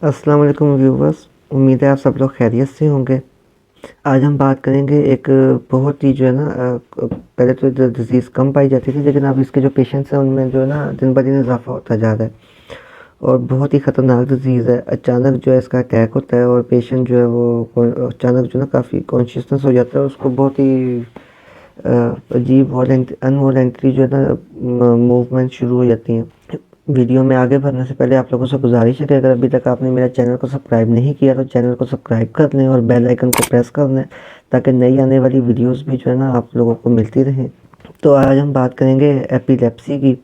अस्सलाम वालेकुम व्यूवर्स। उम्मीद है आप सब लोग खैरियत से होंगे। आज हम बात करेंगे एक बहुत ही जो है ना पहले तो डिज़ीज़ कम पाई जाती थी, लेकिन अब इसके जो पेशेंट्स हैं उनमें जो है ना दिन ब दिन इजाफा होता जा रहा है और बहुत ही ख़तरनाक डिज़ीज़ है। अचानक जो है इसका अटैक होता है और पेशेंट जो है वो अचानक जो है ना काफ़ी कॉन्शियसनेस हो जाता है। उसको बहुत ही अजीब अनवॉलेंट्री जो है ना मूवमेंट शुरू हो जाती हैं। वीडियो में आगे बढ़ने से पहले आप लोगों से गुजारिश है कि अगर अभी तक आपने मेरा चैनल को सब्सक्राइब नहीं किया तो चैनल को सब्सक्राइब कर लें और बेल आइकन को प्रेस कर लें, ताकि नई आने वाली वीडियोस भी जो है ना आप लोगों को मिलती रहें। तो आज हम बात करेंगे एपिलेप्सी की,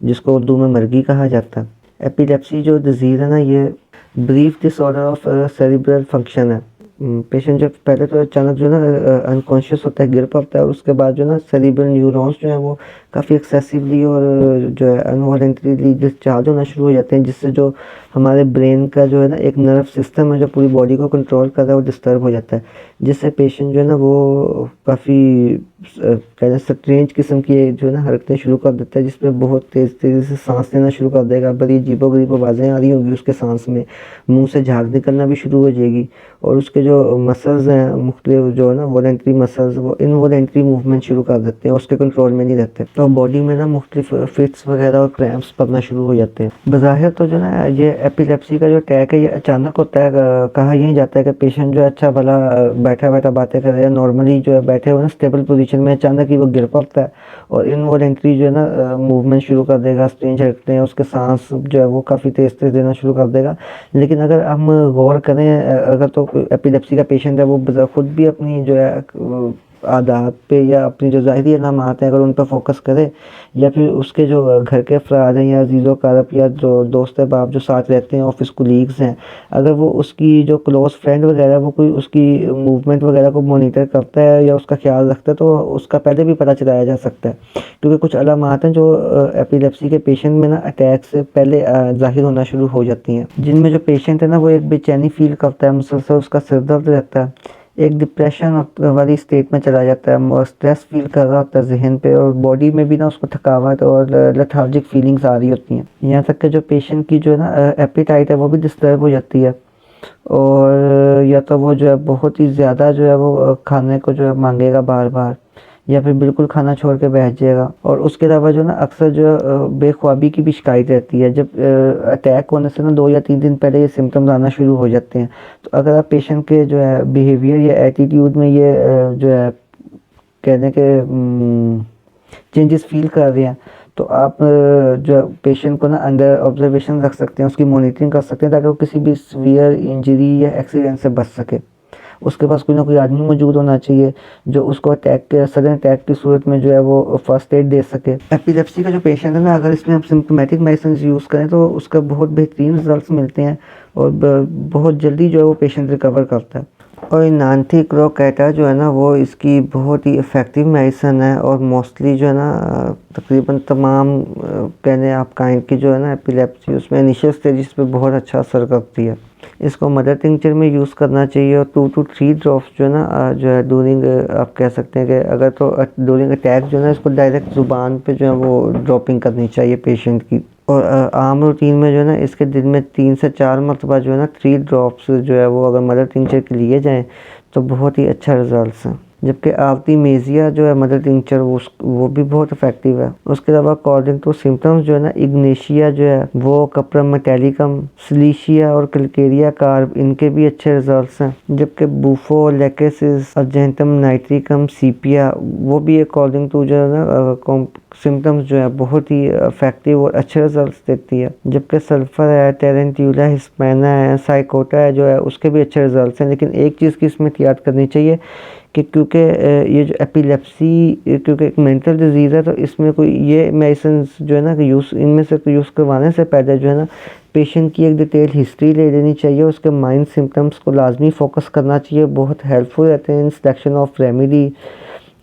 जिसको उर्दू में मर्गी कहा जाता है। एपिलेप्सी जो डिज़ीज़ है ना, ये brief disorder of cerebral function है। पेशेंट जब पहले तो अचानक जो है ना अनकॉन्शियस होता है, गिर पड़ता है और उसके बाद जो है ना सेरिब्रल न्यूरॉन्स जो है वो काफ़ी एक्सेसिवली और जो है अनवॉलेंटरीली डिस्चार्ज होना शुरू हो जाते हैं, जिससे जो हमारे ब्रेन का जो है ना एक नर्व सिस्टम है जो पूरी बॉडी को कंट्रोल कर रहा है वो डिस्टर्ब हो जाता है, जिससे पेशेंट जो है ना वो काफ़ी कहते स्ट्रेंज किस्म की जो है ना हरकतें शुरू कर देता है, जिसमें बहुत तेज़ी से सांस लेना शुरू कर देगा। बड़ी अजीबोगरीब आवाज़ें आ रही होंगी उसके सांस में, मुंह से झाग निकलना भी शुरू हो जाएगी और उसके जो मसल्स हैं मुख्तलिफ जो है ना वॉलेंट्री मसल्स, वो इनवॉलेंट्री मूवमेंट शुरू कर देते हैं, उसके कंट्रोल में नहीं रहते। तो बॉडी में ना मुख्तलिफ फिट्स वगैरह और क्रैम्प्स पड़ना शुरू हो जाते हैं। बज़ाहिर तो जो ना ये एपिलेप्सी का जो अटैक है ये अचानक होता है। कहा यही जाता है कि पेशेंट जो है अच्छा भला बैठा बैठा बातें कर रहा है, नॉर्मली जो है बैठे हुए ना स्टेबल पोजीशन में, अचानक ही वो गिर पड़ता है और इनवॉलेंट्री जो है ना मूवमेंट शुरू कर देगा, स्ट्रेंज हरकतें, उसके सांस जो है वो काफ़ी तेज़ तेज़ देना शुरू कर देगा। लेकिन अगर हम गौर करें, अगर तो एपिलेप्सी का पेशेंट है वो खुद भी अपनी जो है आदात पे या अपनी जो ज़ाहिरी अलामात हैं अगर उन पर फोकस करे, या फिर उसके जो घर के अफराद हैं या अजीज़ो कारब या जो दोस्त अहबाब जो साथ रहते हैं, ऑफिस कुलीग्स हैं, अगर वो उसकी जो क्लोज़ फ्रेंड वगैरह वो कोई उसकी मूवमेंट वगैरह को मॉनिटर करता है या उसका ख्याल रखता है, तो उसका पहले भी पता चलाया जा सकता है। क्योंकि कुछ अलामात हैं जो एपिलेप्सी के पेशेंट में ना अटैक से पहले ज़ाहिर होना शुरू हो जाती हैं, जिनमें जो पेशेंट है ना वो एक बेचैनी फील करता है, मुसलसल उसका सिर दर्द रहता है, एक डिप्रेशन वाली स्टेट में चला जाता है और स्ट्रेस फील कर रहा होता है जहन पे, और बॉडी में भी ना उसको थकावट और लेथार्जिक फीलिंग्स आ रही होती हैं। यहाँ तक कि जो पेशेंट की जो है ना एपिटाइट है वो भी डिस्टर्ब हो जाती है, और या तो वो जो है बहुत ही ज़्यादा जो है वो खाने को जो है मांगेगा बार बार, या फिर बिल्कुल खाना छोड़ के बैठ जाएगा। और उसके अलावा जो ना अक्सर जो बेख्वाबी की भी शिकायत रहती है। जब अटैक होने से ना 2 या 3 दिन पहले ये सिम्टम्स आना शुरू हो जाते हैं। तो अगर आप पेशेंट के जो है बिहेवियर या एटीट्यूड में ये जो है कहने के चेंजेस फील कर रहे हैं, तो आप जो पेशेंट को ना अंडर ऑब्जर्वेशन रख सकते हैं, उसकी मॉनिटरिंग कर सकते हैं, ताकि वो किसी भी सीवियर इंजरी या एक्सीडेंट से बच सके। उसके पास कोई ना कोई आदमी मौजूद होना चाहिए जो उसको अटैक के सडन अटैक की सूरत में जो है वो फर्स्ट एड दे सके। एपिलेप्सी का जो पेशेंट है ना, अगर इसमें हम सिम्प्टोमेटिक मेडिसिन यूज़ करें तो उसका बहुत बेहतरीन रिजल्ट्स मिलते हैं और बहुत जल्दी जो है वो पेशेंट रिकवर करता है। और नानथी क्रोकेटा जो है ना वो इसकी बहुत ही इफ़ेक्टिव मेडिसिन है और मोस्टली जो है ना तकरीबन तमाम कहने आप काइंड की जो है ना एपिलेप्सी उसमें इनिशियल स्टेजेस पे बहुत अच्छा असर करती है। इसको मदर टिंचर में यूज़ करना चाहिए और 2 to 3 ड्रॉप्स जो है ना जो है ड्यूरिंग आप कह सकते हैं कि अगर तो ड्यूरिंग अटैक जो है ना इसको डायरेक्ट ज़ुबान पे जो है वो ड्रॉपिंग करनी चाहिए पेशेंट की। और आम रूटीन में जो है ना इसके दिन में 3 से 4 मरतबा जो है ना 3 ड्रॉप्स जो है वो अगर मदर टिंचर के लिए जाएँ तो बहुत ही अच्छा रिजल्ट्स हैं। जबकि आर्टिमेजिया जो है मदर टिंचर वो भी बहुत इफेक्टिव है। उसके अलावा अकॉर्डिंग टू सिम्टम्स जो है ना इग्नेशिया जो है वो, कप्रम मेटेलिकम, सिलीशिया और कल्केरिया कार्ब, इनके भी अच्छे रिजल्ट्स हैं। जबकि बूफो लेकेसिस, अर्जेंटम नाइट्रिकम, सीपिया, वो भी अकॉर्डिंग टू जो है ना सिम्टम्स जो है बहुत ही इफेक्टिव और अच्छे रिजल्ट्स देती है। जबकि सल्फर है, टेरेंट्यूला हिस्पैना है, साइकोटा है जो है उसके भी अच्छे रिजल्ट्स हैं। लेकिन एक चीज़ की इसमें याद करनी चाहिए कि क्योंकि ये जो एपिलेप्सी क्योंकि एक मेंटल डिजीज़ है, तो इसमें कोई ये मेडिसिन जो है ना कि इनमें से यूज़ करवाने से पहले जो है ना पेशेंट की एक डिटेल हिस्ट्री ले लेनी चाहिए, उसके माइंड सिम्टम्स को लाजमी फोकस करना चाहिए। बहुत हेल्पफुल रहते हैं इन सिलेक्शन ऑफ रेमेडी,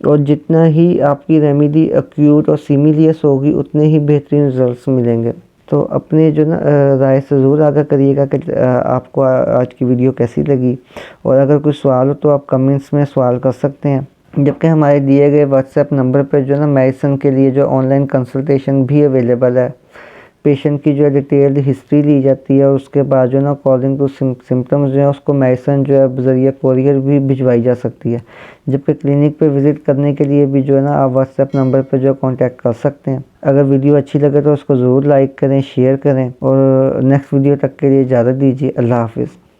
और जितना ही आपकी रेमेडी एक्यूट और सिमिलियस होगी उतने ही बेहतरीन रिजल्ट्स मिलेंगे। तो अपने जो ना राय से ज़रूर आगाह करिएगा कि आपको आज की वीडियो कैसी लगी, और अगर कोई सवाल हो तो आप कमेंट्स में सवाल कर सकते हैं। जबकि हमारे दिए गए व्हाट्सएप नंबर पर जो है ना मेडिसिन के लिए जो ऑनलाइन कंसल्टेशन भी अवेलेबल है। पेशेंट की जो है डिटेल्ड हिस्ट्री ली जाती है और उसके बाद जो है ना अकॉर्डिंग टू सिम्टम्स जो है उसको मेडिसिन जो है ज़रिए कोरियर भी भिजवाई जा सकती है। जबकि क्लिनिक पे विज़िट करने के लिए भी जो है ना आप व्हाट्सएप नंबर पर जो कांटेक्ट कर सकते हैं। अगर वीडियो अच्छी लगे तो उसको ज़रूर लाइक करें, शेयर करें और नेक्स्ट वीडियो तक के लिए इजाज़त दीजिए। अल्लाह हाफ़िज़।